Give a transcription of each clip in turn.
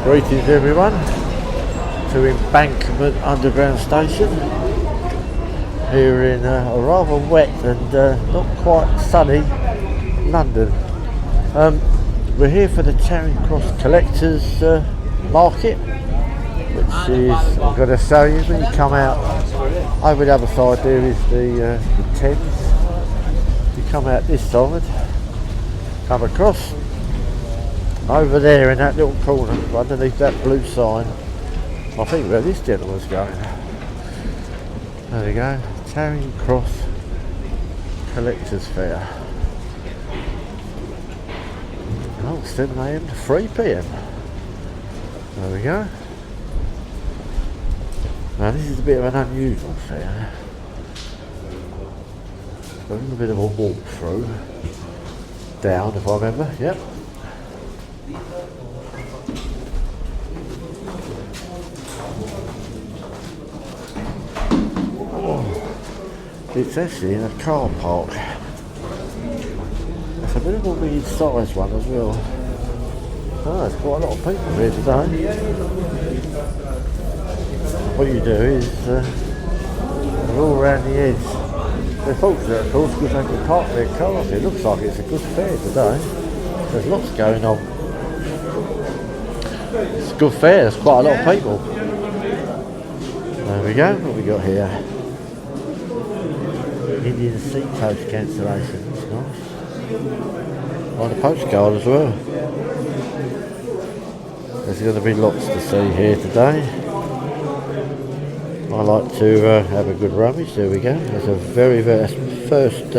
Greetings everyone to Embankment Underground Station here in a rather wet and not quite sunny London. We're here for the Charing Collectors Market, which is, I'm going to show you when you come out. Over the other side there is the Thames. You come out this side, come across. Over there in that little corner, underneath that blue sign, I think where this gentleman's going. There we go, Charing Cross Collectors Fair. Oh, 7 AM to 3 PM. There we go. Now this is a bit of an unusual fair. It's got a little bit of a walk through. Down, if I remember, yep. It's actually in a car park. It's a bit of a weird size one as well. Oh, there's quite a lot of people here today. What you do is, they're all around the edge. They're fortunate of course because they can park their cars. It looks like it's a good fair today. There's lots going on. It's a good fair, there's quite a lot of people. There we go, what have we got here? Indian seat post cancellation, that's nice. On a postcard as well. There's going to be lots to see here today. I like to have a good rummage. There we go. There's a very first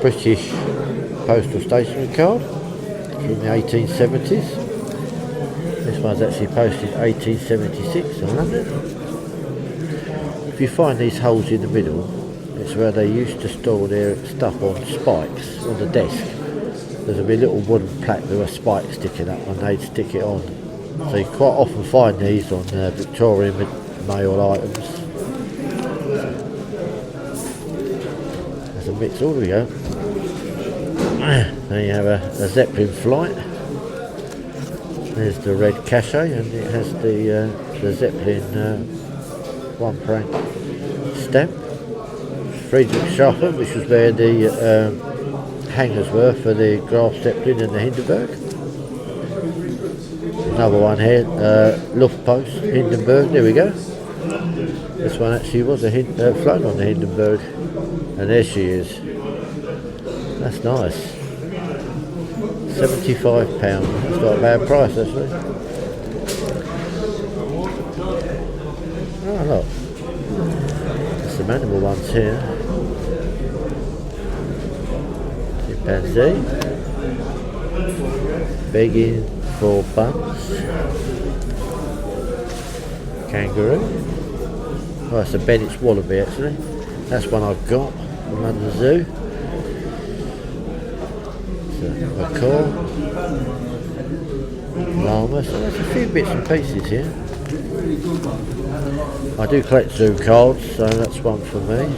British postal stationery card from the 1870s. This one's actually posted 1876 in London. If you find these holes in the middle, it's where they used to store their stuff on spikes on the desk. There'd be a little wooden plaque with a spike sticking up and they'd stick it on. So you quite often find these on Victorian mail items. There's a mix, all we go. There you have a Zeppelin flight. There's the red cachet and it has the Zeppelin one franc stamp. Friedrichshafen, which was where the hangars were for the Graf Zeppelin and the Hindenburg. Another one here, Luftpost, Hindenburg, there we go. This one actually was flown on the Hindenburg. And there she is. That's nice. £75. That's not a bad price actually. Oh look. There's some animal ones here. Chimpanzee, begging for buns, kangaroo. Oh, it's a Bennett's wallaby actually. That's one I've got from London Zoo. It's a macaw, llama. So there's a few bits and pieces here. I do collect zoo cards, so that's one for me.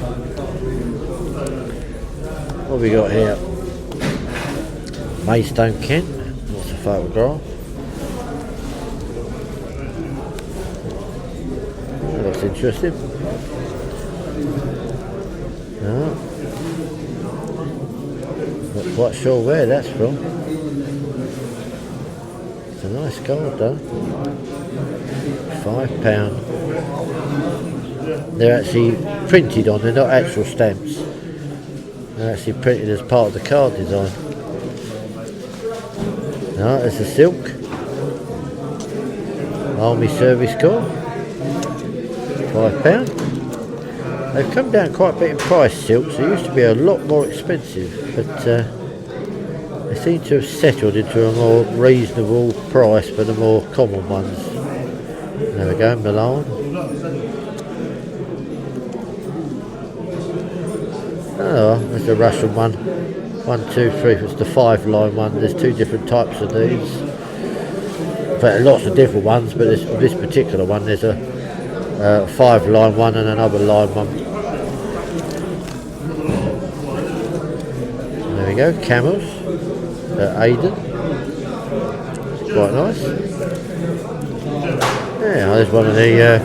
What have we got here? Maidstone, Kent. What's a photograph? That looks interesting. No. Not quite sure where that's from. It's a nice card though. £5. They're actually printed on, they're not actual stamps. They're actually printed as part of the card design. No, it's a silk. Army Service Corps. £5. They've come down quite a bit in price, silks. They used to be a lot more expensive, but they seem to have settled into a more reasonable price for the more common ones. There we go, Milan. Oh, there's the Russian one. 1, 2, 3. It's the 5-line one. There's 2 different types of these. In fact, lots of different ones, but this particular one, there's a 5-line one and another line one. There we go, camels. Aden. Quite nice. Yeah, there's one of the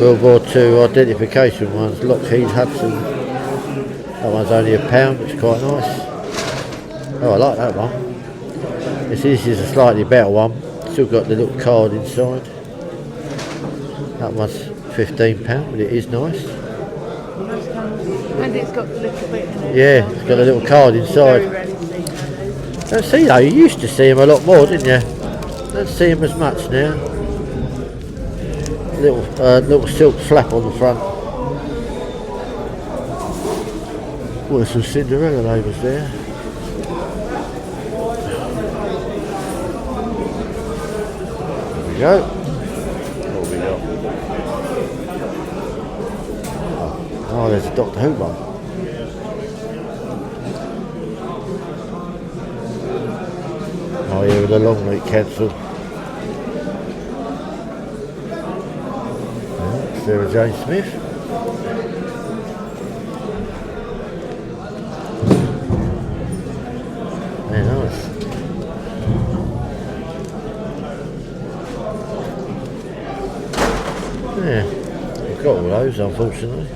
World War II identification ones, Lockheed Hudson. That one's only £1, it's quite nice. Oh, I like that one. This is a slightly better one, still got the little card inside. That one's £15, but it is nice. And it's got the little bit in it. Yeah, it's got a little card inside. Don't see though, you used to see them a lot more, didn't you? Don't see them as much now. Little silk flap on the front. Oh, there's some Cinderella labels there. There we go. What have we got? Oh, there's a Doctor Who one. Oh yeah, with the long week cancelled. Sarah Jane Smith. Very nice. Yeah, I've got all those unfortunately.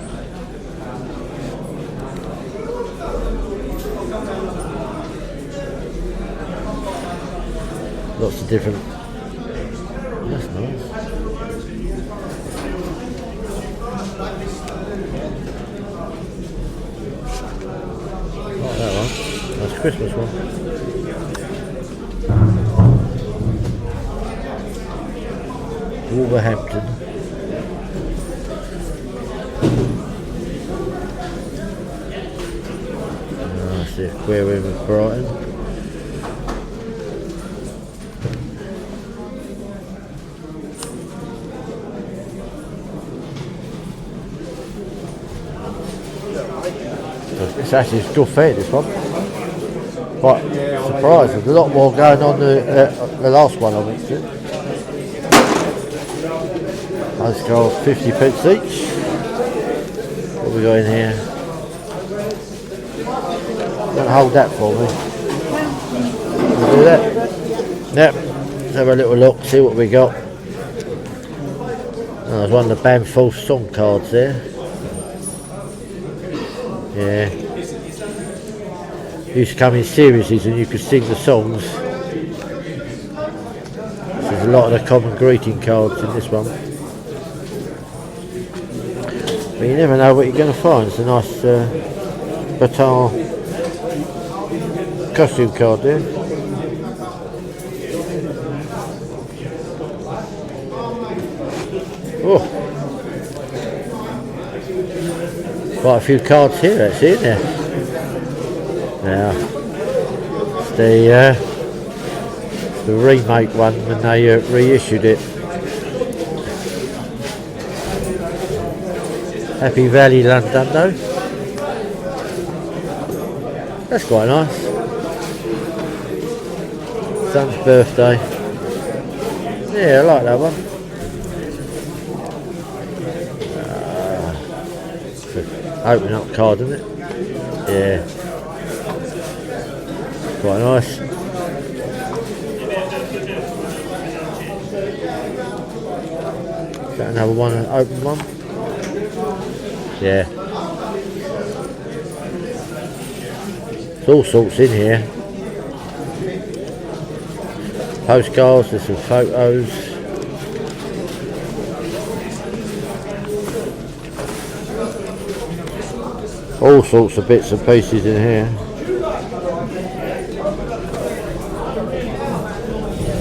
Lots of different. That's nice. Like that one. That's a Christmas one. Wolverhampton. That's the aquarium of Brighton. It's actually still fair, this one. Quite surprised, there's a lot more going on the last one I went to. Those go 50p each. What have we got in here? Don't hold that for me. Can we do that? Yep. Let's have a little look, see what we got. Oh, there's one of the Bamful song cards there. Yeah. Used to come in series and you could sing the songs. There's a lot of the common greeting cards in this one. But you never know what you're going to find. It's a nice baton costume card there. Oh. Quite a few cards here actually, isn't there? Now, it's the remake one when they reissued it. Happy Valley London though. That's quite nice. Son's birthday. Yeah, I like that one. Open up card, isn't it? Yeah. Quite nice. Is that another one, an open one? Yeah. There's all sorts in here. Postcards, there's some photos. All sorts of bits and pieces in here.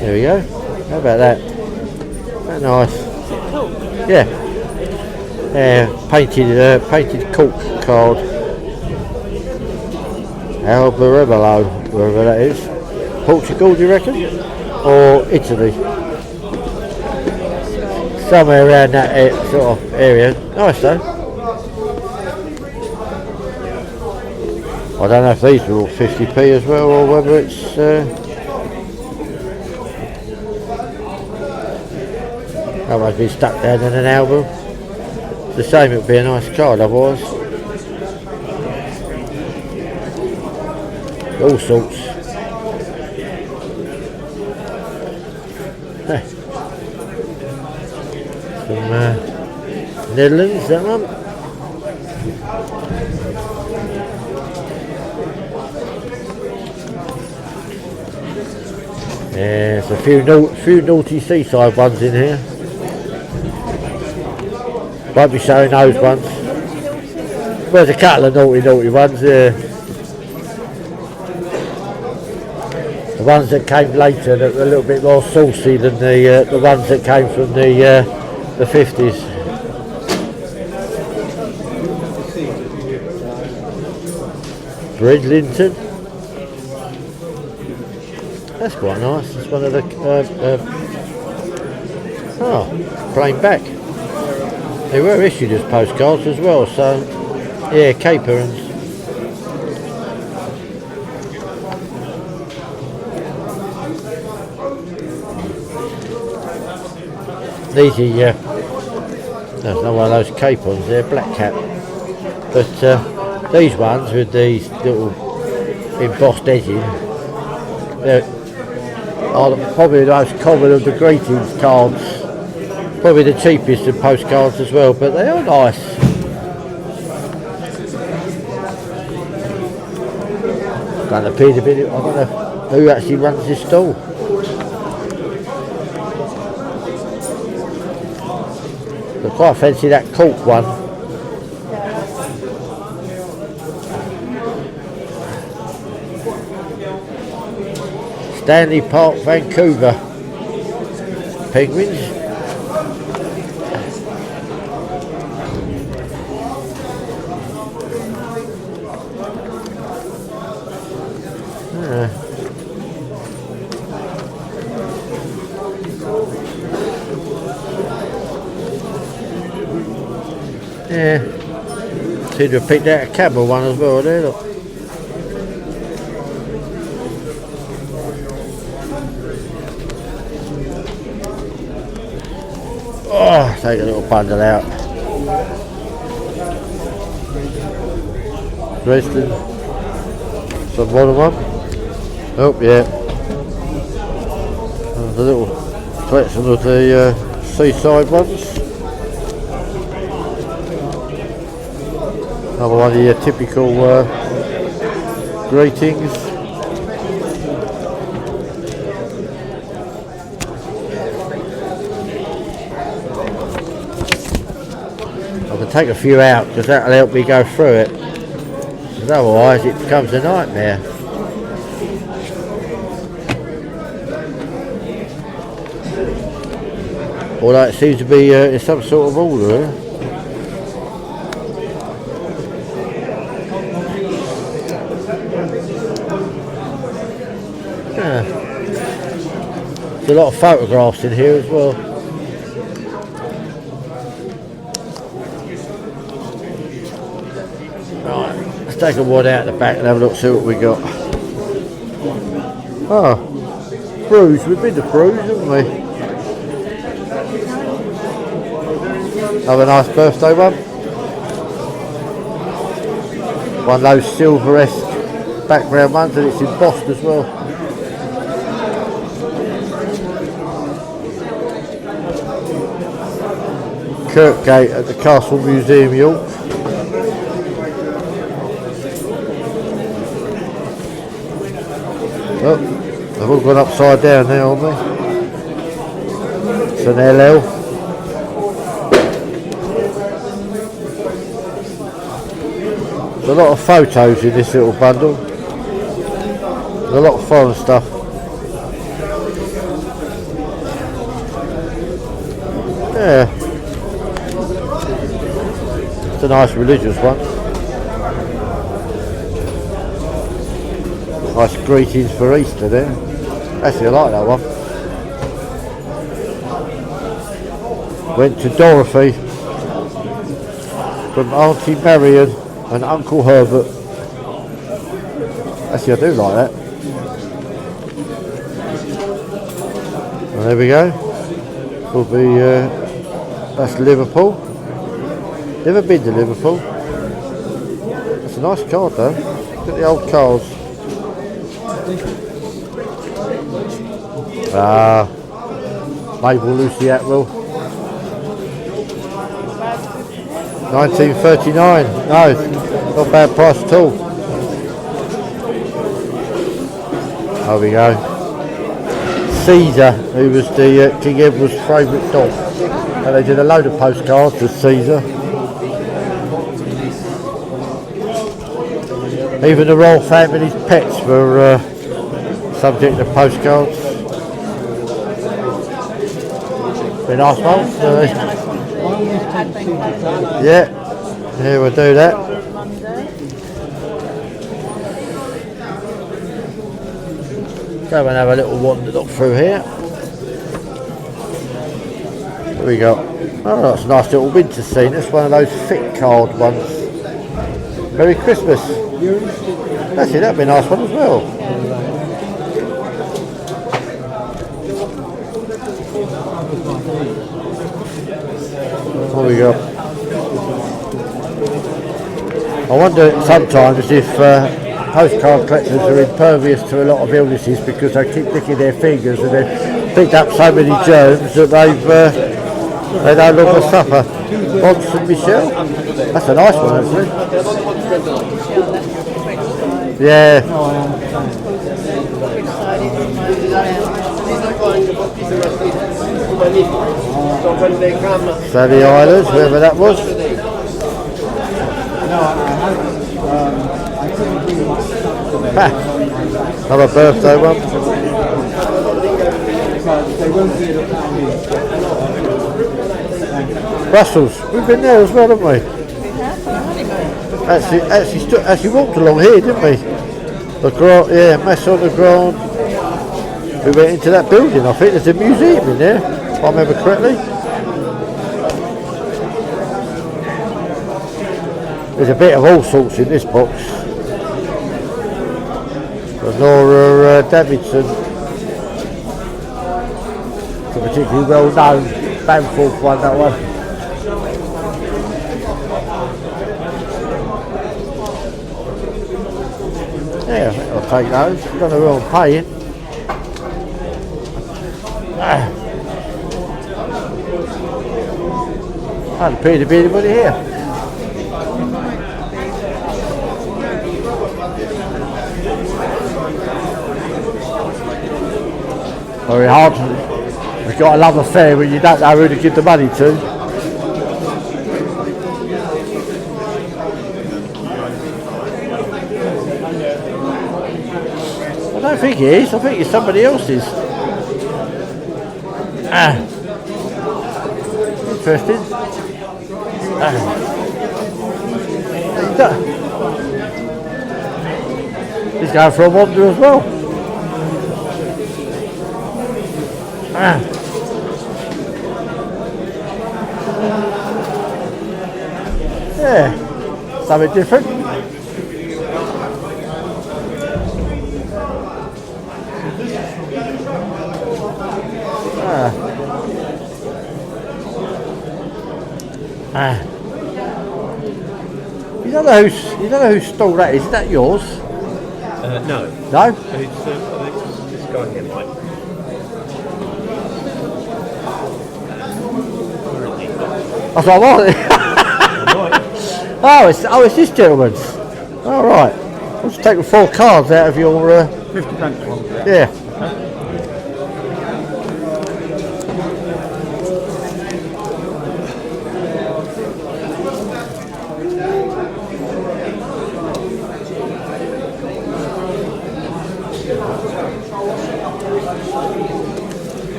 There we go. How about that? Isn't that nice? Yeah. Painted cork card. Alberemolo, wherever that is. Portugal, do you reckon? Or Italy? Somewhere around that sort of area. Nice though. I don't know if these are all 50p as well, or whether it's that might be stuck down in an album. It's the same, it would be a nice card otherwise. All sorts. From Netherlands, that one. Yeah, there's a few naughty seaside ones in here. Won't be showing those ones. Well, there's a couple of naughty ones, yeah. The ones that came later that were a little bit more saucy than the ones that came from the 50s. Bridlington. That's quite nice. It's one of the plain back. They were issued as postcards as well, so yeah, caperons. These are there's no one of those capons, they're black cap. But these ones with these little embossed edging, they're probably the most common of the greetings cards. Probably the cheapest of postcards as well, but they are nice. Don't appear to be, I don't know who actually runs this stall. I quite fancy that cork one. Stanley Park, Vancouver. Penguins. Yeah, seem to have picked out a camel one as well there, look. Oh, take a little bundle out. Dresden, some bottom one. Oh yeah, there's a little collection of the seaside ones. Another one of your typical greetings. I can take a few out because that'll help me go through it. Because otherwise it becomes a nightmare. Although it seems to be in some sort of order. There's a lot of photographs in here as well. Right, let's take a one out the back and have a look, see what we got. Oh, Bruges, we've been to Bruges, haven't we? Have a nice birthday one. One of those silver-esque background ones, and it's embossed as well. Kirkgate at the Castle Museum, York. Oh, they've all gone upside down now, haven't they? It's an LL. There's a lot of photos in this little bundle. There's a lot of foreign stuff. Yeah. It's a nice religious one. Nice greetings for Easter there. Actually I like that one. Went to Dorothy from Auntie Marion and Uncle Herbert. Actually I do like that. Well, there we go. Will be that's Liverpool. Never been to Liverpool. That's a nice card though. Look at the old cards. Mabel Lucy Atwell. 1939. No, not bad price at all. There we go. Caesar, who was the King Edward's favourite dog. And they did a load of postcards with Caesar. Even the royal family's pets were subject to postcards. Be a nice one. Yeah, we'll do that. Go and have a little wander look through here. What we got? Oh, that's a nice little winter scene. That's one of those thick card ones. Merry Christmas. That's it, that'd be a nice one as well. What we got? I wonder sometimes if postcard collectors are impervious to a lot of illnesses because they keep licking their fingers and they've picked up so many germs that they no longer suffer. Bons and Michelle? That's a nice one actually. Yeah. Sally Islands, whoever that was. Another birthday one. Brussels, we've been there as well, haven't we? Actually walked along here, didn't we? The Grand, yeah, Maison de Grand. We went into that building. I think there's a museum in there, if I remember correctly. There's a bit of all sorts in this box. Nora Davidson, it's a particularly well known Bamforth one, that one. Yeah, I think I'll take those. I don't know who I'm paying. Doesn't appear to be anybody here. Very hard. We've got a love affair when you don't know who to give the money to. I don't think it is. I think it's somebody else's. Interesting. He's going for a wander as well. Yeah, something different. You don't know whose stall that is. Is that yours? No. No? It's this guy here, Mike. That's what I want. It's this gentleman's. All right. I'll just take the 4 cards out of your. 50 pence one. Yeah.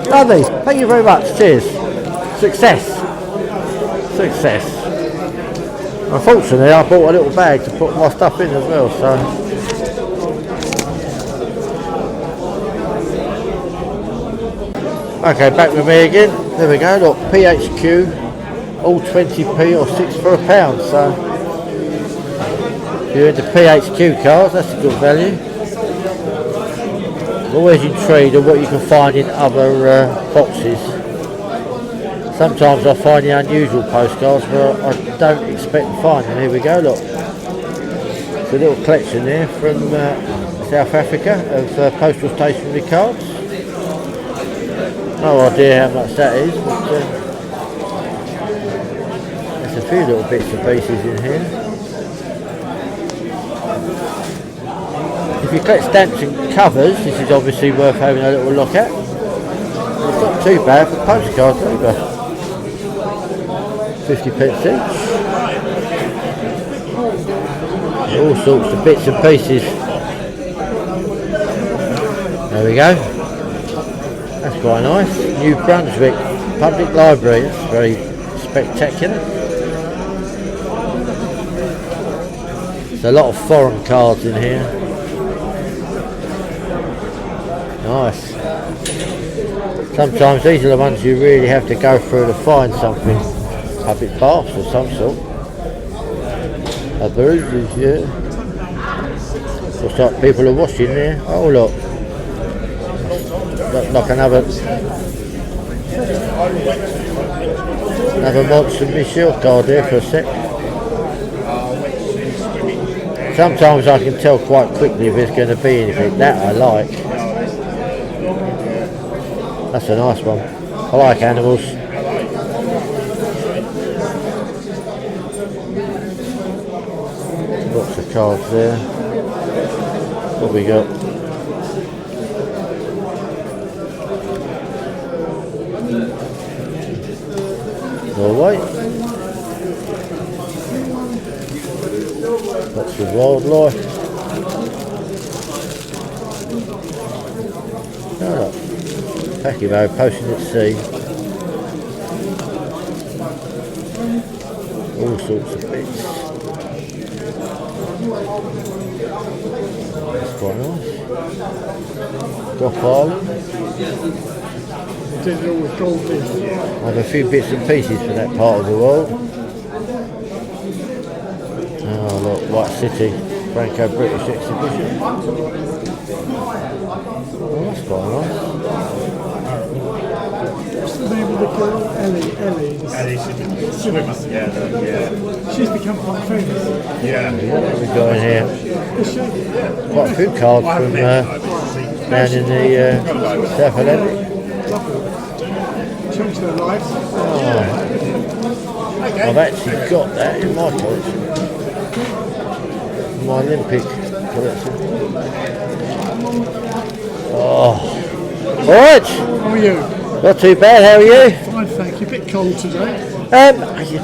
Lovely, thank you very much, cheers. Success. Unfortunately I bought a little bag to put my stuff in as well, so. Okay, back with me again. There we go, look, PHQ, all 20p or 6 for £1, so. If you're into PHQ cards, that's a good value. Always intrigued at what you can find in other boxes. Sometimes I find the unusual postcards where I don't expect to find them. Here we go, look. It's a little collection there from South Africa of postal stationery cards. No idea how much that is, but there's a few little bits and pieces in here. If you collect stamps and covers, this is obviously worth having a little look at. It's not too bad for postcards either. 50p each. All sorts of bits and pieces. There we go. That's quite nice. New Brunswick Public Library. That's very spectacular. There's a lot of foreign cards in here. Nice. Sometimes these are the ones you really have to go through to find something. Public baths of some sort. A bruises, yeah. Looks like people are washing there. Oh look. Look like another Monson Michel card there for a sec. Sometimes I can tell quite quickly if there's going to be anything that I like. That's a nice one. I like animals. Lots of cards there. What we got? Norway. Lots of wildlife. Oh, look. Pachymo posting at sea. All sorts of bits. That's quite nice. Gough Island. I have a few bits and pieces for that part of the world. Oh look, White City, Franco-British exhibition. Oh, that's quite nice. What's the name of the girl? Ellie. Ellie, swimmer. Yeah. She's become quite famous. Yeah. What have we got in here? Quite a few cards from down in the South Atlantic. Changed their lives. Oh. I've actually got that in my collection. My Olympic collection. Oh. Alright. How are you? Not too bad, how are you? Fine, thank you. A bit cold today. I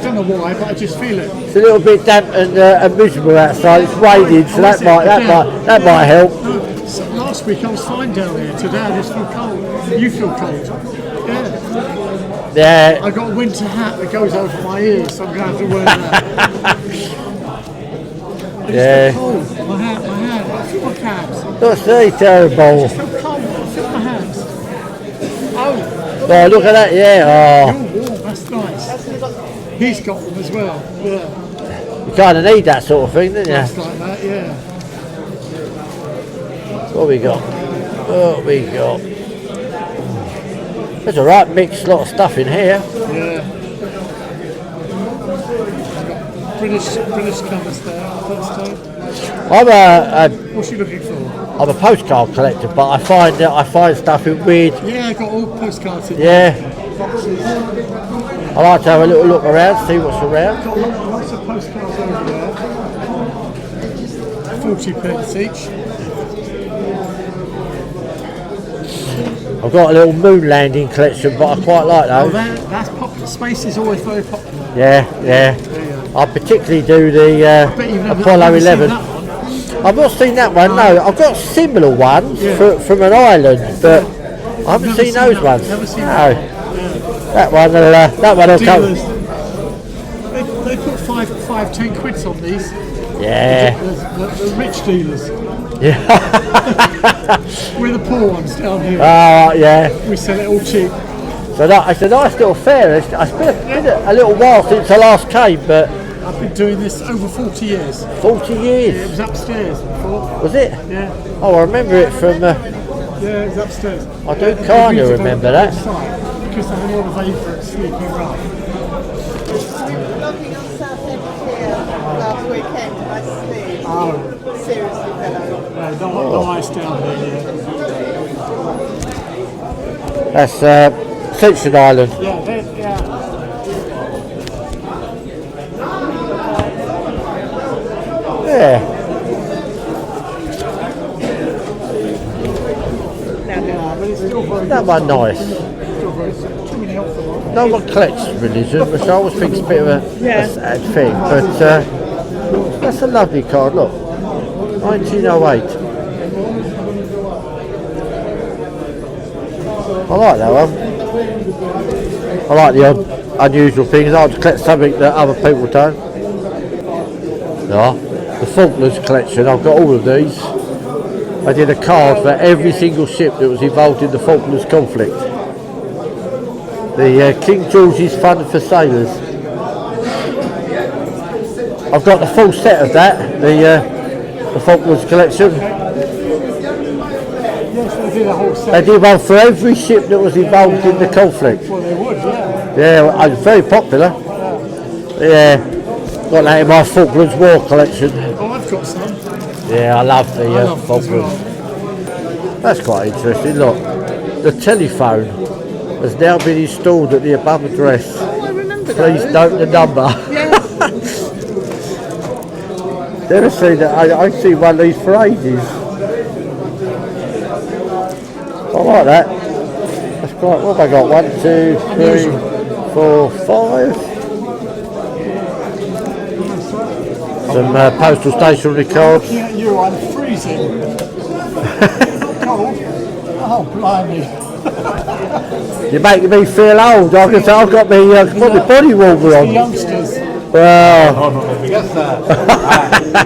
don't know why, but I just feel it. It's a little bit damp and miserable outside. It's raining, so that might help. So last week I was fine down here. Today I just feel cold. You feel cold? Yeah. Yeah. I got a winter hat that goes over my ears, so I'm going to have to wear that. Yeah. Cold. My hand. I feel my calves. That's very terrible. I feel cold. I feel my hands. Oh. Oh, look at that, yeah. Oh. You're warm, that's nice. He's got them as well, yeah. You kind of need that sort of thing, don't you? Just like that, yeah. What we got? What we got? There's a right mixed lot of stuff in here. Yeah. British covers there, first time. What's she looking for? I'm a postcard collector, but I find stuff in weird. Yeah, I got all postcards in there. Yeah. Boxes. I like to have a little look around, see what's around. Got lots of postcards over there. 40p each. I've got a little moon landing collection, but I quite like those. Oh, that's popular. Space is always very popular. Yeah. I particularly do the Apollo 11. I've not seen that one, no. I've got similar ones from an island, but I haven't seen those ones. Never seen no. That one will come. They put 5-10 quids on these. Yeah. The rich dealers. Yeah. We're the poor ones down here. Oh, yeah. We sell it all cheap. So it's a nice little fair. It's been a little while since I last came, but I've been doing this over 40 years. 40 years? Yeah, it was upstairs before. Was it? Yeah. Oh, I remember it from... yeah, it was upstairs. I do kind of remember that. Because they had a lot of vapour sleeping rough. Logging on Southend here last weekend, I sleep. Oh. Seriously, fellow. No ice down here yet. That's Ascension Island. Yeah, yeah. Yeah. But it's still very That one nice. too many helpful. No one collects religion, which I always think is a bit of a sad thing, but that's a lovely card, look. 1908. I like that one. I like the odd, unusual things. I like to collect something that other people don't. Yeah. The Falklands collection, I've got all of these. I did a card for every single ship that was involved in the Falklands conflict. The King George's Fund for Sailors. I've got the full set of that, the Falklands collection. Yes, they did a whole set. They did one for every ship that was involved in the conflict. Well, they would, yeah. Yeah, it was very popular. Yeah, got that in my Falklands War collection. Oh, I've got some. Yeah, I love the I love it as Falklands. That's quite interesting. Look, the telephone has now been installed at the above address. Oh, I remember Please those. note the number. Yes. Never seen that. I've seen one of these for ages. I like that. That's quite. What have I got? 1, 2, 3, 4, 5. Some postal stationery cards. Looking at you, I'm freezing. Cold. Oh, blimey. You're making me feel old. I can say I've got my body warmer The on. youngsters, Well, No, because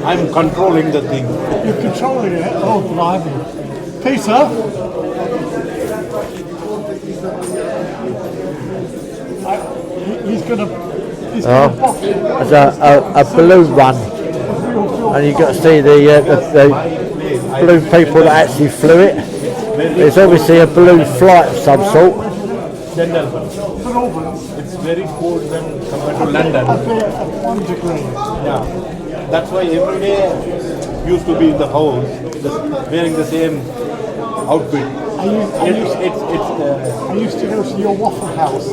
I'm controlling the thing. you're controlling it. Oh, blimey. Peter? He's gonna box it. there's a balloon run, and you got to see the balloon people that actually flew it. It's obviously a balloon flight of some sort. It's very cold when compared to London. At 1 degree. Yeah, that's why every day used to be in the house, wearing the same outfit. I used to go to your Waffle House.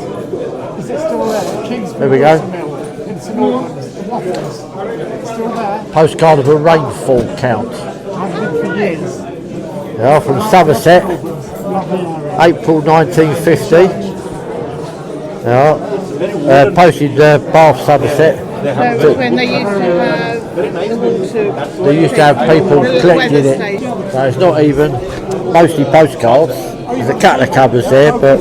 Is it still there? Kingsbury There we go. Mill in St Albans. The Waffles. Still there? Postcard of a rainfall count. I've been for years. Yeah, from Somerset, Lovely area. April 1950. Yeah, posted Bath, Somerset. So when they used to have the water. They used to have people collecting it. So it's not even mostly postcards. There's a couple of covers there, but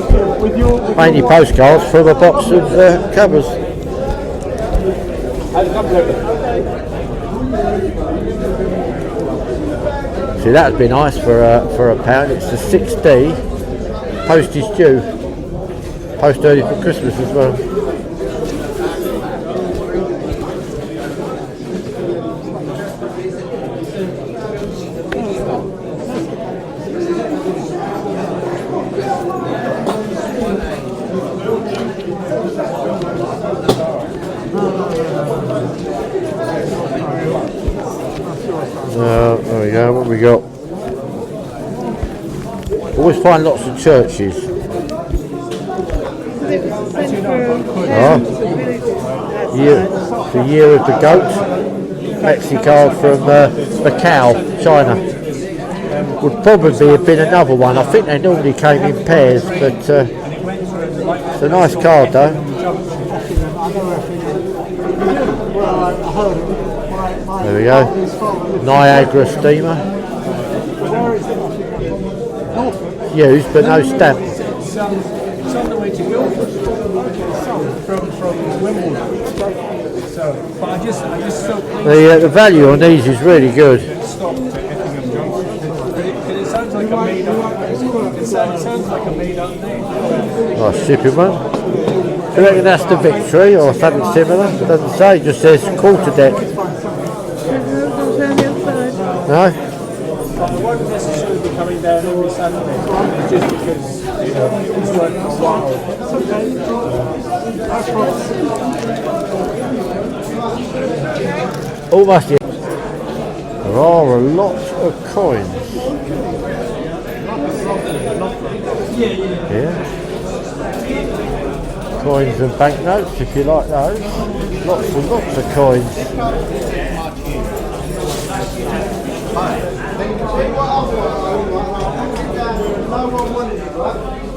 mainly postcards from a box of covers. See, that would be nice for a pound. It's the 6D. Postage due. Post early for Christmas as well. There we go, what we got? Always find lots of churches. The year of the goat. Mexicard from Macau, China. Would probably have been another one. I think they normally came in pairs, but it's a nice card though. There we go. Niagara steamer. Used but no stamp. It's on the way to Guildford from Wimbledon. So, but I just felt The value on these is really good. stopped at Effingham Junction. But it sounds like a made up. It sounds like a made up name. Nice shipping one. Do you reckon that's the Victory or something similar? It doesn't say, it just says quarter deck. No? But I won't necessarily be coming down every Saturday, just because it's worked for a while. Almost. There are a lot of coins. here. Coins and banknotes, if you like those. Lots and lots of coins.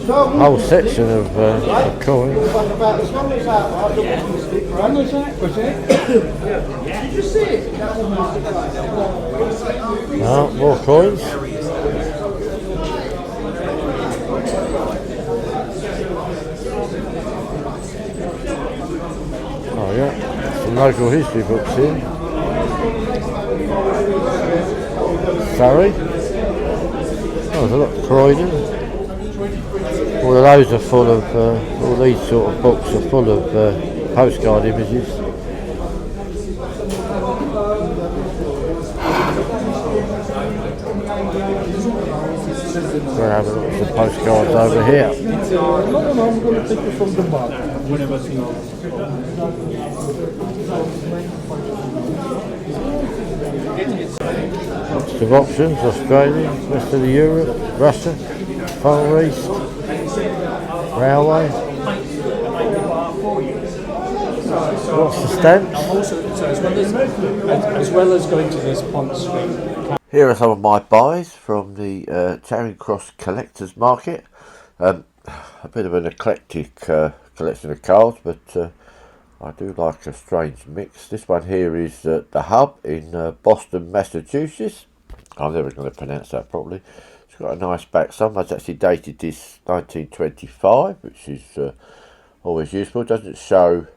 Whole section of coins. More coins. Oh yeah, some local history books here. Surrey. Oh, there's a lot of Croydon. All of those are full of, all these sort of books are full of postcard images. We'll have a look at the postcards over here. I'm going to take it from the bar. Lots of options: Australia, rest of the Europe, Russia, Far East, Railway. Lots of stamps. So as well as going to this Pont Street. Here are some of my buys from the Charing Cross Collectors Market. A bit of an eclectic collection of cards, but I do like a strange mix. This one here is the Hub in Boston, Massachusetts. I'm never going to pronounce that properly. It's got a nice back. Someone's actually dated this 1925, which is always useful. It doesn't show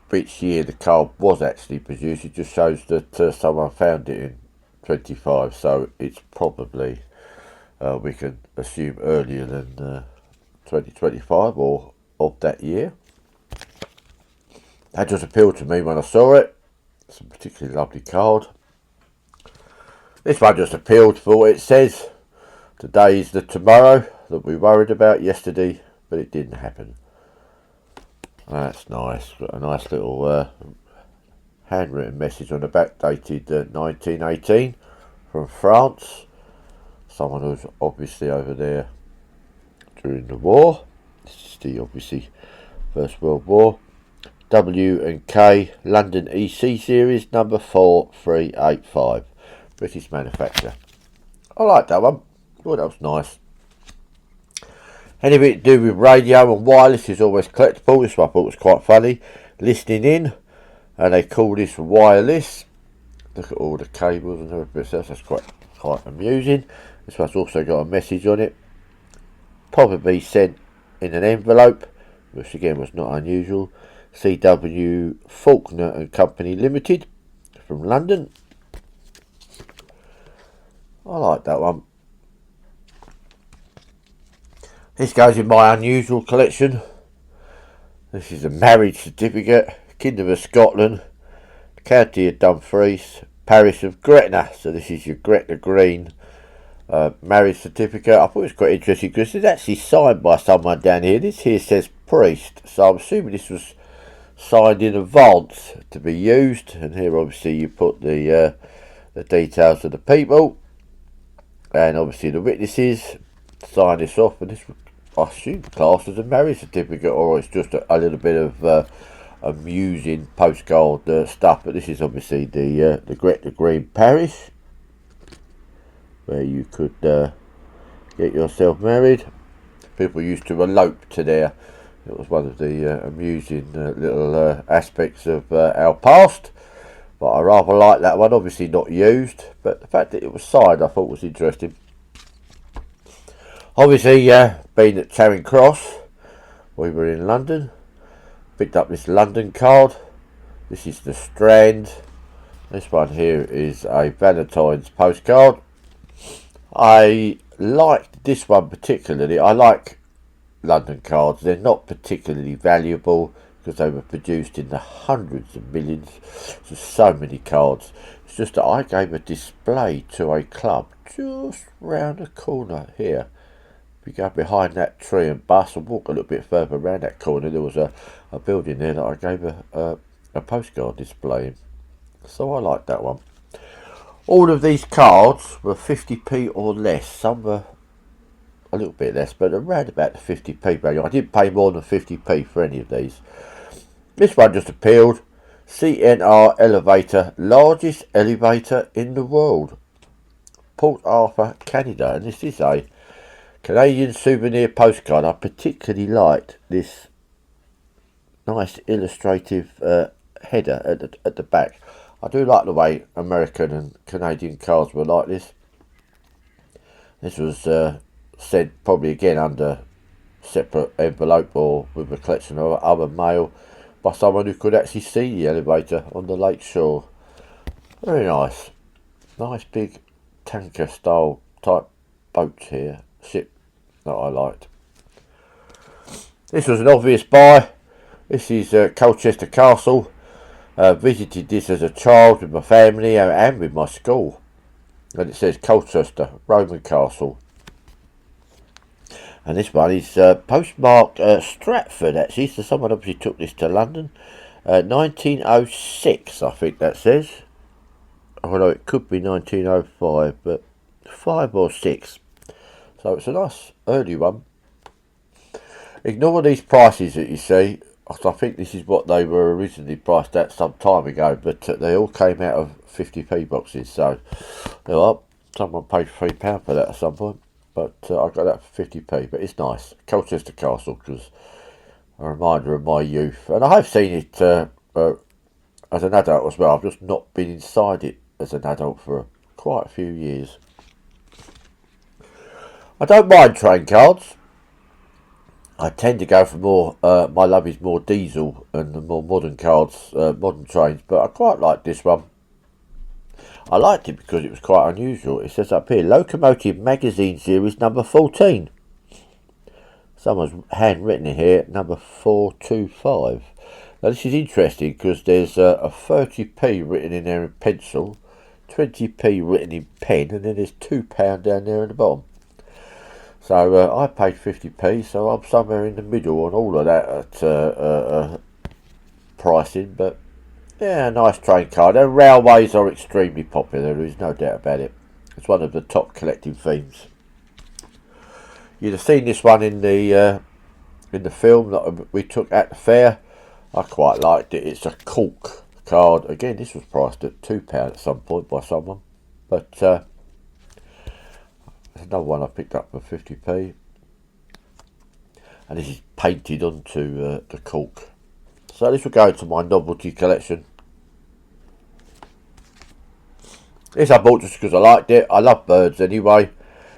which year the card was actually produced. It just shows that someone found it in 25, so it's probably we can assume earlier than 2025 or of that year. That just appealed to me when I saw it. It's a particularly lovely card. This one just appealed for what it says. Today is the tomorrow that we worried about yesterday, but it didn't happen. That's nice. Got a nice little handwritten message on the back, dated 1918 from France. Someone who's obviously over there during the war. This is the obviously First World War. W&K London EC series number 4385. British manufacturer. I like that one. Thought that was nice. Anything to do with radio and wireless is always collectible. This one I thought was quite funny. Listening in, and they call this wireless. Look at all the cables and everything else. That's quite amusing. This one's also got a message on it. Probably sent in an envelope, which again was not unusual. C.W. Faulkner and Company Limited from London. I like that one. This goes in my unusual collection. This is a marriage certificate. Kingdom of Scotland, County of Dumfries, Parish of Gretna. So this is your Gretna Green marriage certificate. I thought it was quite interesting because it's actually signed by someone down here. This here says priest, so I'm assuming this was signed in advance to be used. And here obviously you put the details of the people and obviously the witnesses. Sign this off, and this I assume classed as a marriage certificate, or it's just a little bit of amusing postcard stuff. But this is obviously the Gretna Green Parish, where you could get yourself married. People used to elope to there. It was one of the amusing little aspects of our past. But I rather like that one. Obviously not used, but the fact that it was signed I thought was interesting. Obviously, being at Charing Cross, we were in London. Picked up this London card. This is the Strand. This one here is a Valentine's postcard. I liked this one particularly. I like London cards. They're not particularly valuable because they were produced in the hundreds of millions. There's so many cards. It's just that I gave a display to a club just round the corner here. If you go behind that tree and bus and walk a little bit further around that corner, there was a building there that I gave a postcard display in. So I like that one. All of these cards were 50p or less. Some were a little bit less, but around about the 50p value. I didn't pay more than 50p for any of these. This one just appealed. CNR elevator, largest elevator in the world. Port Arthur, Canada. And this is a Canadian souvenir postcard. I particularly liked this nice illustrative header at the back. I do like the way American and Canadian cards were like this. This was sent probably again under separate envelope or with a collection of other mail by someone who could actually see the elevator on the lake shore. Very nice. Nice big tanker style type boat here. Ship that I liked. This was an obvious buy. This is Colchester Castle. Visited this as a child with my family and with my school. And it says Colchester, Roman Castle. And this one is postmarked Stratford, actually. So someone obviously took this to London. 1906, I think that says. Although it could be 1905, but 5 or 6. So it's a nice early one. Ignore these prices that you see. I think this is what they were originally priced at some time ago, but they all came out of 50p boxes. So, well, someone paid £3 for that at some point, but I got that for 50p. But it's nice. Colchester Castle, because a reminder of my youth, and I have seen it as an adult as well. I've just not been inside it as an adult for quite a few years. I don't mind train cards. I tend to go for more, my love is more diesel and the more modern cards, modern trains, but I quite like this one. I liked it because it was quite unusual. It says up here, Locomotive Magazine Series number 14. Someone's handwritten it here, number 425. Now this is interesting because there's a 30p written in there in pencil, 20p written in pen, and then there's £2 down there at the bottom. So I paid 50p, so I'm somewhere in the middle on all of that at pricing. But yeah, nice train card. And railways are extremely popular, there is no doubt about it. It's one of the top collecting themes. You'd have seen this one in the film that we took at the fair. I quite liked it. It's a cork card. Again, this was priced at £2 at some point by someone. But there's another one I picked up for 50p. And this is painted onto the cork. So this will go into my novelty collection. This I bought just because I liked it. I love birds anyway.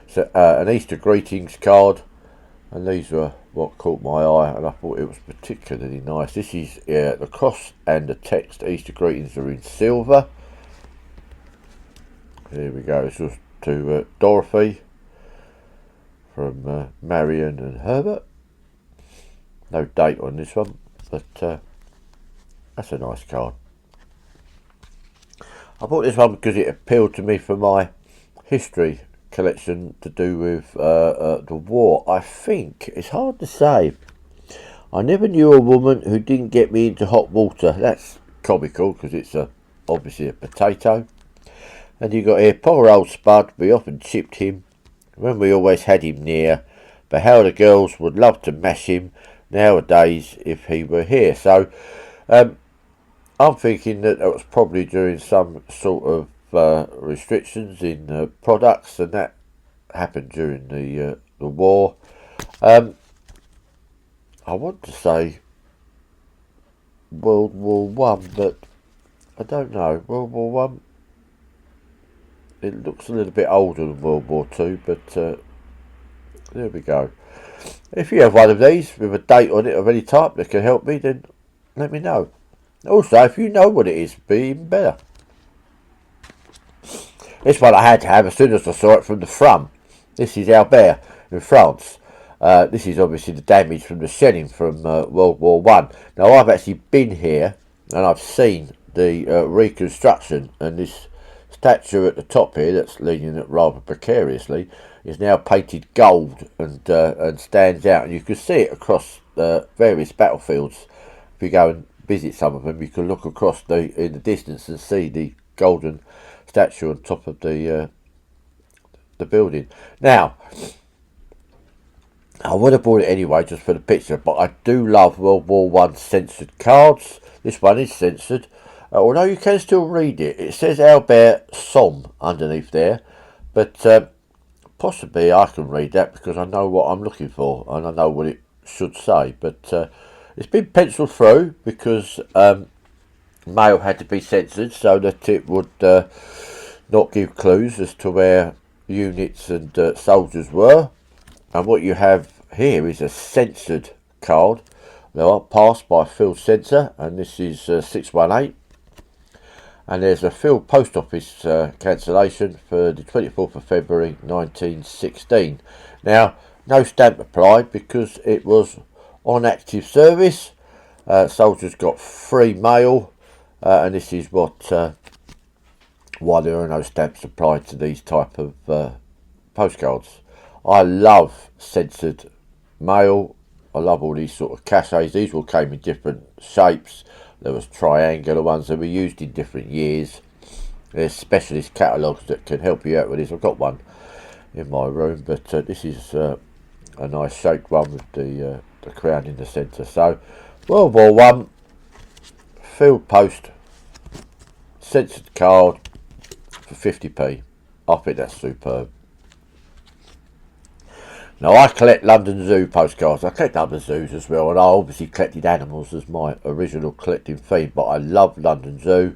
So an Easter greetings card. And these were what caught my eye, and I thought it was particularly nice. This is the cross and the text Easter greetings are in silver. Here we go. This was to Dorothy from Marion and Herbert. No date on this one, but that's a nice card. I bought this one because it appealed to me for my history collection to do with the war. I think it's hard to say. I never knew a woman who didn't get me into hot water. That's comical because it's obviously a potato. And you got here, poor old Spud, we often chipped him when we always had him near, but how the girls would love to mash him nowadays if he were here. So I'm thinking that was probably during some sort of restrictions in products, and that happened during the war. I want to say World War One, but I don't know. World War One. It looks a little bit older than World War Two, but there we go. If you have one of these with a date on it of any type that can help me, then let me know. Also, if you know what it is, it'd be even better. This one I had to have as soon as I saw it from the front. This is Albert in France. This is obviously the damage from the shelling from World War One. Now I've actually been here and I've seen the reconstruction, and this statue at the top here that's leaning it rather precariously is now painted gold and stands out, and you can see it across various battlefields. If you go and visit some of them, you can look across in the distance and see the golden statue on top of the building. Now, I would have bought it anyway just for the picture, but I do love World War One censored cards. This one is censored, although you can still read it. It says Albert Somme underneath there, but possibly I can read that because I know what I'm looking for and I know what it should say. But it's been penciled through because mail had to be censored so that it would not give clues as to where units and soldiers were. And what you have here is a censored card. Now, passed by field censor, and this is 618. And there's a field post office cancellation for the 24th of February 1916. Now, no stamp applied because it was on active service. Soldiers got free mail, and this is why there are no stamps applied to these type of postcards. I love censored mail. I love all these sort of cachets. These all came in different shapes. There was triangular ones that were used in different years. There's specialist catalogues that can help you out with this. I've got one in my room, but this is a nice shaped one with the crown in the centre. So, World War One, field post, censored card for 50p. I think that's superb. Now, I collect London Zoo postcards. I collect other zoos as well, and I obviously collected animals as my original collecting theme, but I love London Zoo.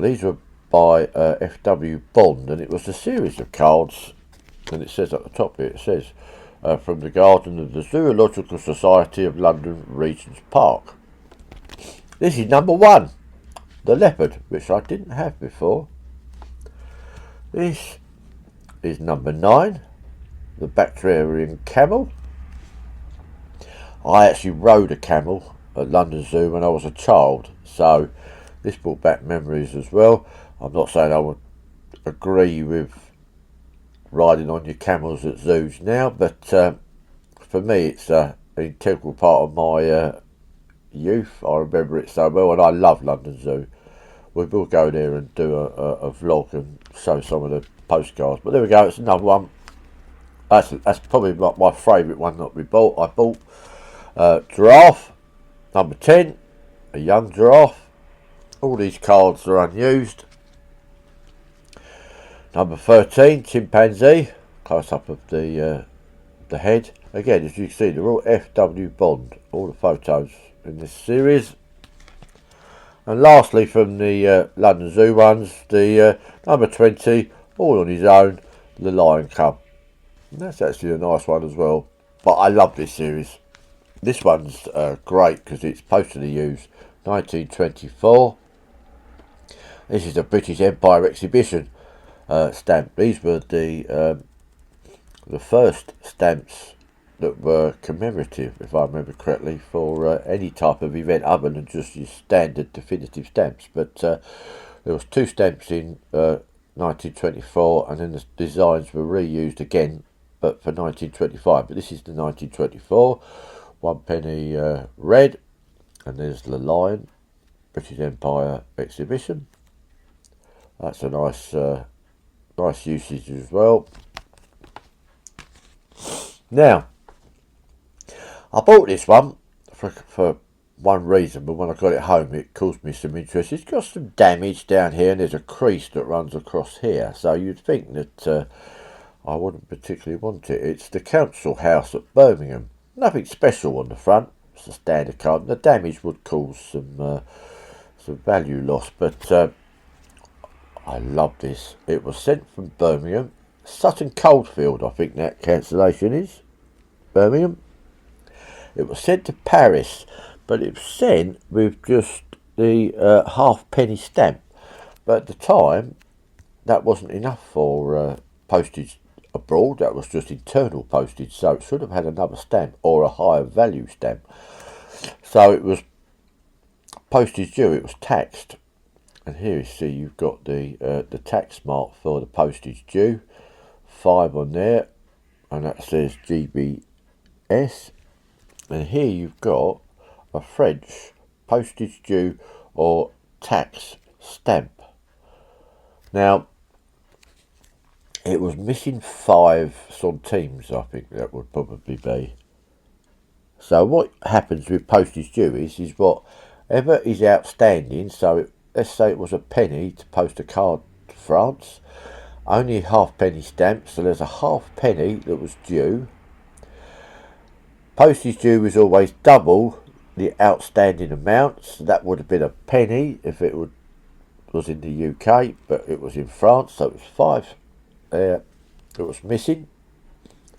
These were by F.W. Bond, and it was a series of cards, and it says at the top here, it says, from the garden of the Zoological Society of London Regent's Park. This is number 1, the leopard, which I didn't have before. This is number 9. The Bactrian camel. I actually rode a camel at London Zoo when I was a child, so this brought back memories as well. I'm not saying I would agree with riding on your camels at zoos now, but for me it's an integral part of my youth. I remember it so well, and I love London Zoo. We will go there and do a vlog and show some of the postcards. But there we go, it's another one. That's probably my favourite one that we bought. I bought giraffe, number 10, a young giraffe. All these cards are unused. Number 13, chimpanzee, close up of the head. Again, as you can see, they're all F.W. Bond, all the photos in this series. And lastly, from the London Zoo ones, the number 20, all on his own, the Lion Cub. And that's actually a nice one as well. But I love this series. This one's great because it's postally used. 1924. This is a British Empire exhibition stamp. These were the first stamps that were commemorative, if I remember correctly, for any type of event other than just your standard definitive stamps. But there was 2 stamps in 1924, and then the designs were reused again, but for 1925. But this is the 1924, 1 penny red, and there's the lion, British Empire exhibition. That's a nice nice usage as well. Now, I bought this one for one reason, but when I got it home it caused me some interest. It's got some damage down here, and there's a crease that runs across here, so you'd think that I wouldn't particularly want it. It's the Council House at Birmingham. Nothing special on the front, it's a standard card. The damage would cause some value loss, but I love this. It was sent from Birmingham, Sutton Coldfield, I think that cancellation is, Birmingham. It was sent to Paris, but it was sent with just the halfpenny stamp. But at the time, that wasn't enough for postage abroad. That was just internal postage, so it should have had another stamp or a higher value stamp. So it was postage due, it was taxed. And here you see you've got the tax mark for the postage due, 5 on there, and that says GBS. And here you've got a French postage due or tax stamp. Now, it was missing 5 centimes, I think that would probably be. So what happens with postage due is whatever is outstanding, so let's say it was a penny to post a card to France, only halfpenny stamps, so there's a halfpenny that was due. Postage due was always double the outstanding amount, so that would have been a penny if it was in the UK, but it was in France, so it was 5 there it was missing,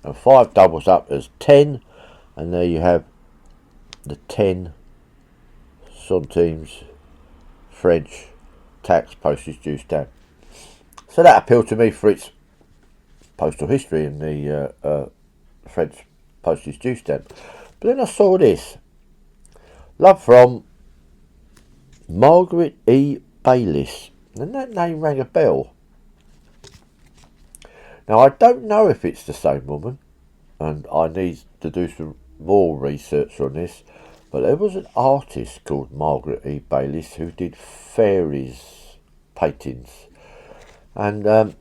and 5 doubles up as 10, and there you have the 10 centimes French tax postage due stamp. So that appealed to me for its postal history in the French postage due stamp. But then I saw this. Love from Margaret E. Bayliss. And that name rang a bell. Now I don't know if it's the same woman, and I need to do some more research on this, but there was an artist called Margaret E. Bayliss who did fairies paintings. And the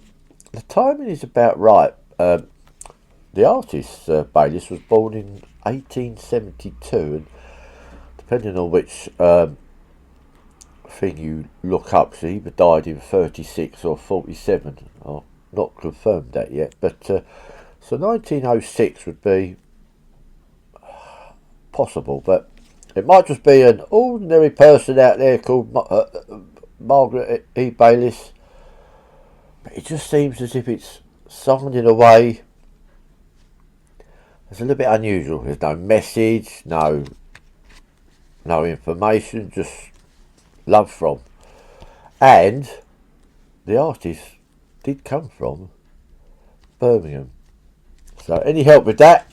timing is about right. The artist, Bayliss, was born in 1872, and depending on which thing you look up, she either died in 36 or 47. I've not confirmed that yet, but so 1906 would be possible, but it might just be an ordinary person out there called Margaret E. Bayliss. But it just seems as if it's signed in a way it's a little bit unusual. There's no message, no information, just love from. And the artist did come from Birmingham. So any help with that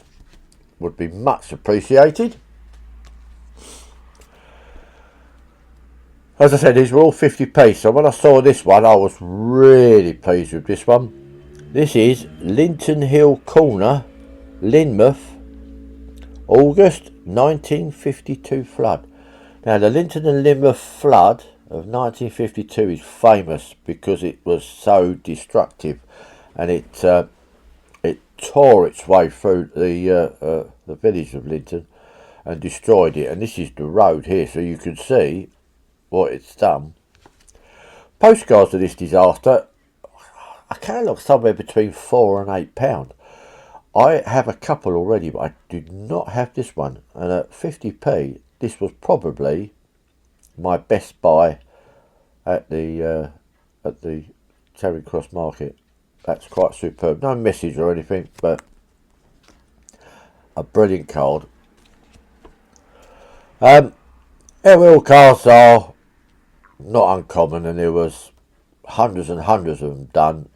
would be much appreciated. As I said, these were all 50p, so when I saw this one, I was really pleased with this one. This is Linton Hill Corner, Lynmouth, August 1952 flood. Now the Linton and Lynmouth flood of 1952 is famous because it was so destructive, and it tore its way through the village of Linton and destroyed it. And this is the road here, so you can see what it's done. Postcards of this disaster, I catalogue somewhere between £4 and £8. I have a couple already, but I do not have this one. And at 50p, this was probably my best buy at the Charing Cross Market. That's quite superb. No message or anything, but a brilliant card. Aerial cards are not uncommon, and there was hundreds and hundreds of them done.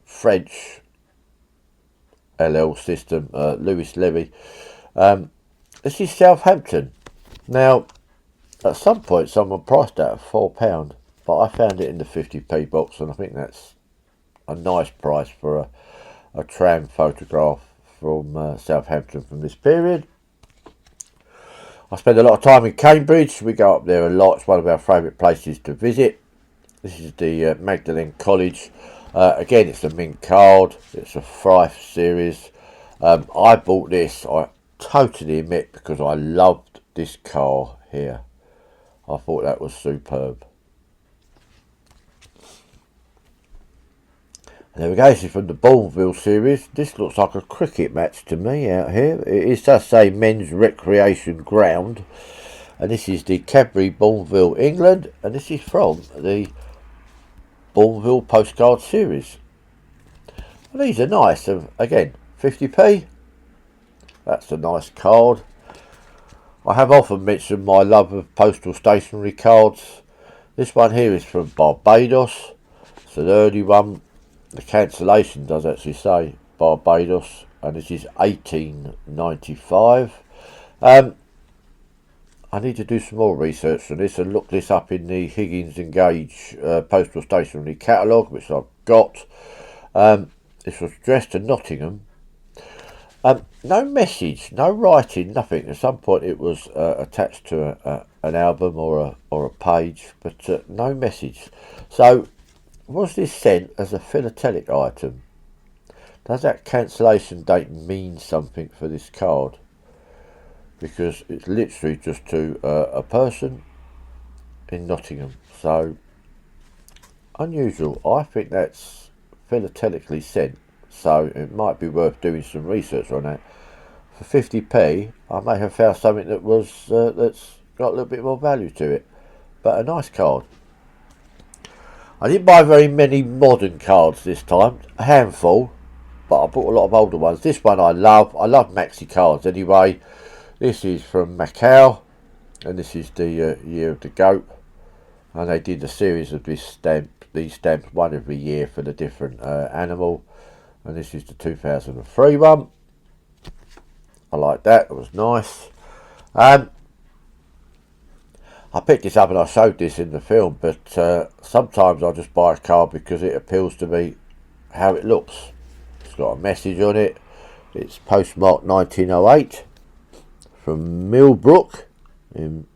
French LL system, Louis Levy. This is Southampton. Now, at some point, someone priced that at £4, but I found it in the 50p box, and I think that's a nice price for a tram photograph from Southampton from this period. I spend a lot of time in Cambridge. We go up there a lot. It's one of our favourite places to visit. This is the Magdalen College. Again, it's a mint card. It's a Fife series. I bought this, I totally admit, because I loved this car here. I thought that was superb. And there we go, this is from the Bourneville series. This looks like a cricket match to me out here. It does say men's recreation ground. And this is the Cadbury Bourneville, England. And this is from the Bourneville postcard series. And these are nice. Again, 50p. That's a nice card. I have often mentioned my love of postal stationery cards. This one here is from Barbados. It's an early one. The cancellation does actually say Barbados, and this is 1895. I need to do some more research on this and look this up in the Higgins and Gage postal stationery catalogue, which I've got. This was addressed to Nottingham. No message, no writing, nothing. At some point it was attached to an album or a page, but no message. So Was this sent as a philatelic item? Does that cancellation date mean something for this card? Because it's literally just to a person in Nottingham. So, unusual. I think that's philatelically sent. So, it might be worth doing some research on that. For 50p, I may have found something that was that's got a little bit more value to it. But a nice card. I didn't buy very many modern cards this time. A handful. But I bought a lot of older ones. This one I love. I love maxi cards anyway. This is from Macau, and this is the year of the goat. And they did a series of these stamps, one every year for the different animal. And this is the 2003 one. I like that. It was nice. I picked this up and I showed this in the film, but sometimes I just buy a card because it appeals to me how it looks. It's got a message on it. It's postmarked 1908 from Millbrook in,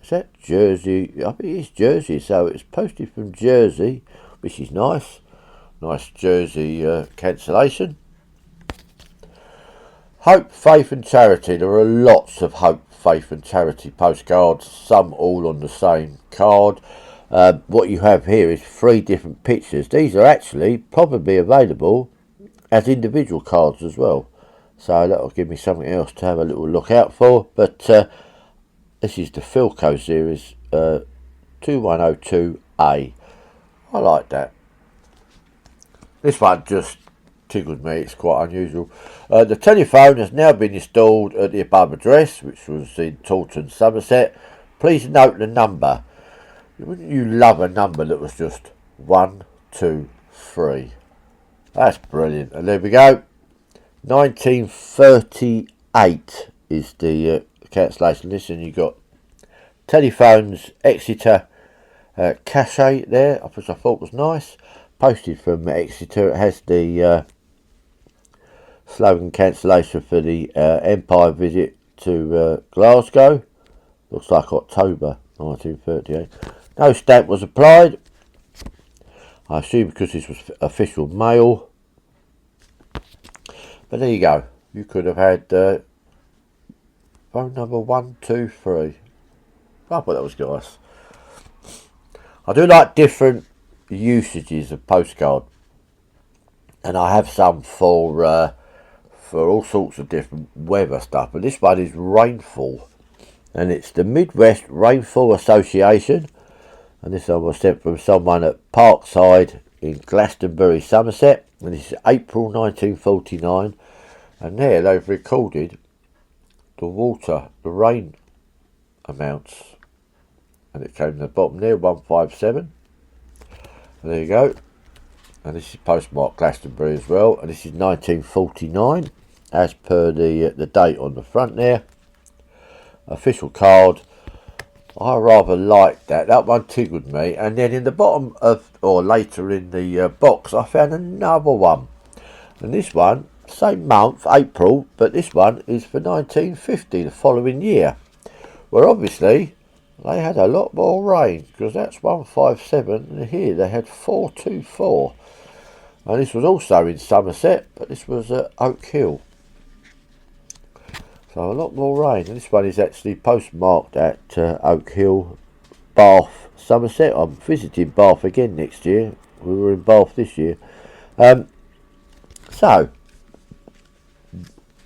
is that Jersey? I think it's Jersey, so it's posted from Jersey, which is nice. Nice Jersey cancellation. Hope, faith and charity. There are lots of hope, faith and charity postcards, some all on the same card. What you have here is 3 different pictures. These are actually probably available as individual cards as well. So that'll give me something else to have a little look out for. But this is the Philco series 2102A. I like that. This one just tickled me. It's quite unusual. The telephone has now been installed at the above address, which was in Taunton, Somerset. Please note the number. Wouldn't you love a number that was just 123? That's brilliant. And there we go. 1938 is the cancellation list, and you got telephones Exeter cachet there, which I thought was nice. Posted from Exeter. It has the slogan cancellation for the Empire visit to Glasgow. Looks like October 1938. No stamp was applied. I assume because this was official mail. But there you go. You could have had phone number 123. I thought that was nice. I do like different usages of postcard, and I have some for all sorts of different weather stuff. But this one is rainfall, and it's the Midwest Rainfall Association. And this one was sent from someone at Parkside in Glastonbury, Somerset. And this is April 1949. And there they've recorded the rain amounts. And it came to the bottom there, 157. And there you go. And this is postmarked Glastonbury as well. And this is 1949, as per the date on the front there. Official card. I rather liked that. That one tickled me. And then in the bottom of, or later in the box, I found another one. And this one, same month, April, but this one is for 1950, the following year. Where obviously they had a lot more rain, because that's 157, and here they had 424. And this was also in Somerset, but this was at Oak Hill. So a lot more rain. And this one is actually postmarked at Oak Hill, Bath, Somerset. I'm visiting Bath again next year. We were in Bath this year. So,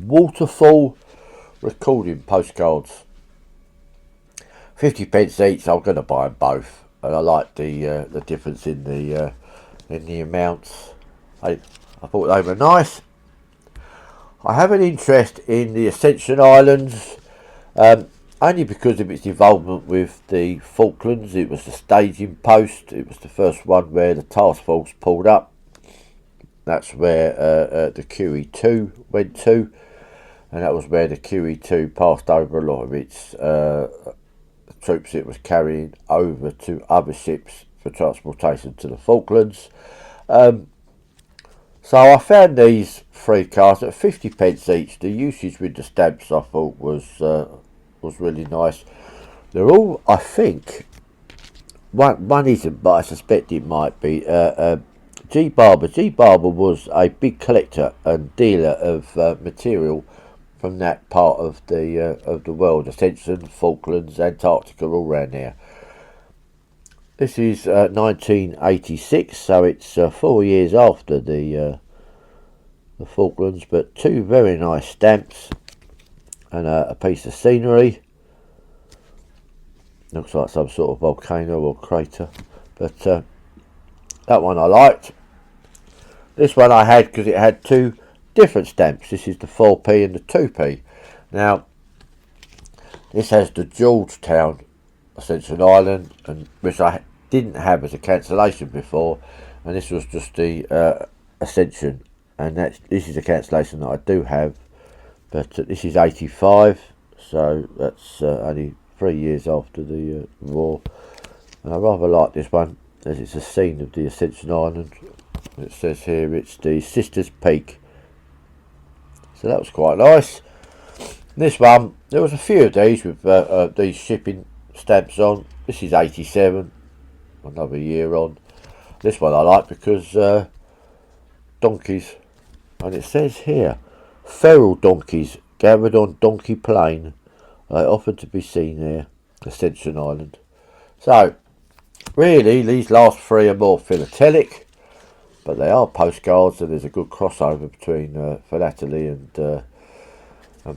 waterfall recording postcards. 50p each. I'm going to buy them both. And I like the difference in the amounts. I thought they were nice. I have an interest in the Ascension Islands, only because of its involvement with the Falklands. It was the staging post. It was the first one where the task force pulled up. That's where the QE2 went to, and that was where the QE2 passed over a lot of its troops it was carrying over to other ships for transportation to the Falklands. So I found these 3 cards at 50p each. The usage with the stamps I thought was really nice. They're all, I think, one isn't, but I suspect it might be. G Barber. G Barber was a big collector and dealer of material from that part of the world, Ascension, Falklands, Antarctica, all around there. This is 1986, so it's 4 years after the Falklands, but two very nice stamps and a piece of scenery. Looks like some sort of volcano or crater, but that one I liked. This one I had because it had two different stamps. This is the 4p and the 2p. Now, this has the Georgetown Ascension Island, and which I didn't have as a cancellation before, and this was just the Ascension, and this is a cancellation that I do have, but this is 85, so that's only 3 years after the war, and I rather like this one as it's a scene of the Ascension Island. It says here it's the Sisters Peak, so that was quite nice. This one, there was a few of these with these shipping stamps on. This is 87, another year on. This one I like because donkeys, and it says here feral donkeys gathered on Donkey Plain are often to be seen there, Ascension Island. So really these last three are more philatelic, but they are postcards, and there's a good crossover between philately and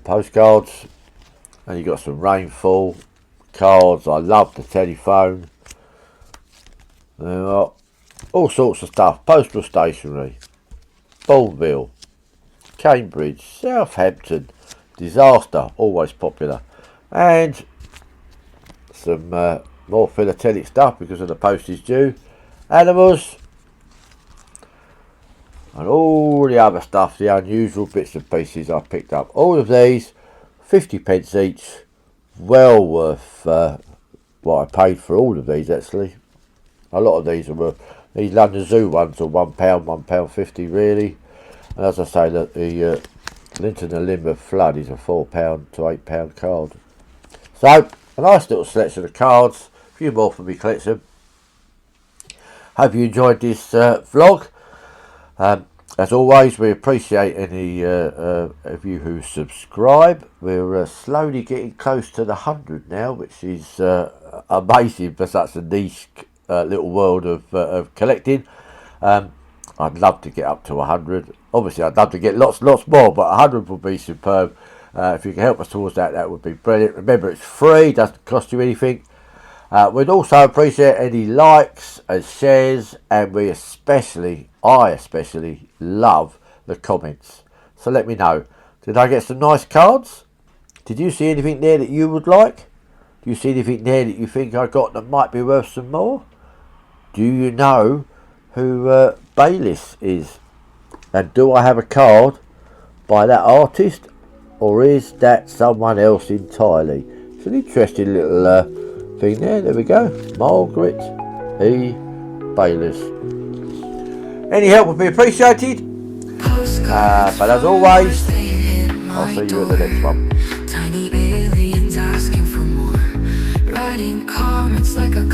postcards. And you got some rainfall cards. I love the telephone. All sorts of stuff. Postal stationery, Bourneville, Cambridge, Southampton, disaster, always popular, and some more philatelic stuff because of the postage due, animals, and all the other stuff, the unusual bits and pieces I picked up. All of these, 50p each, well worth what I paid for all of these actually. A lot of these are worth, these London Zoo ones are £1, £1.50 really. And as I say, look, the Linton and Lynmouth Flood is a £4 to £8 card. So, a nice little selection of cards, a few more for me collection. Hope you enjoyed this vlog. As always, we appreciate any of you who subscribe. We're slowly getting close to the 100 now, which is amazing for such a niche little world of collecting. I'd love to get up to 100. Obviously, I'd love to get lots more, but 100 would be superb. If you can help us towards that, that would be brilliant. Remember, it's free, doesn't cost you anything. We'd also appreciate any likes and shares, and I especially love the comments. So let me know. Did I get some nice cards? Did you see anything there that you would like? Do you see anything there that you think I got that might be worth some more? Do you know who Bayliss is? And do I have a card by that artist, or is that someone else entirely? It's an interesting little thing there. There we go. Margaret E. Bayliss. Any help would be appreciated. But as always, I'll see you at the next one. Tiny aliens asking for more. Writing comments like a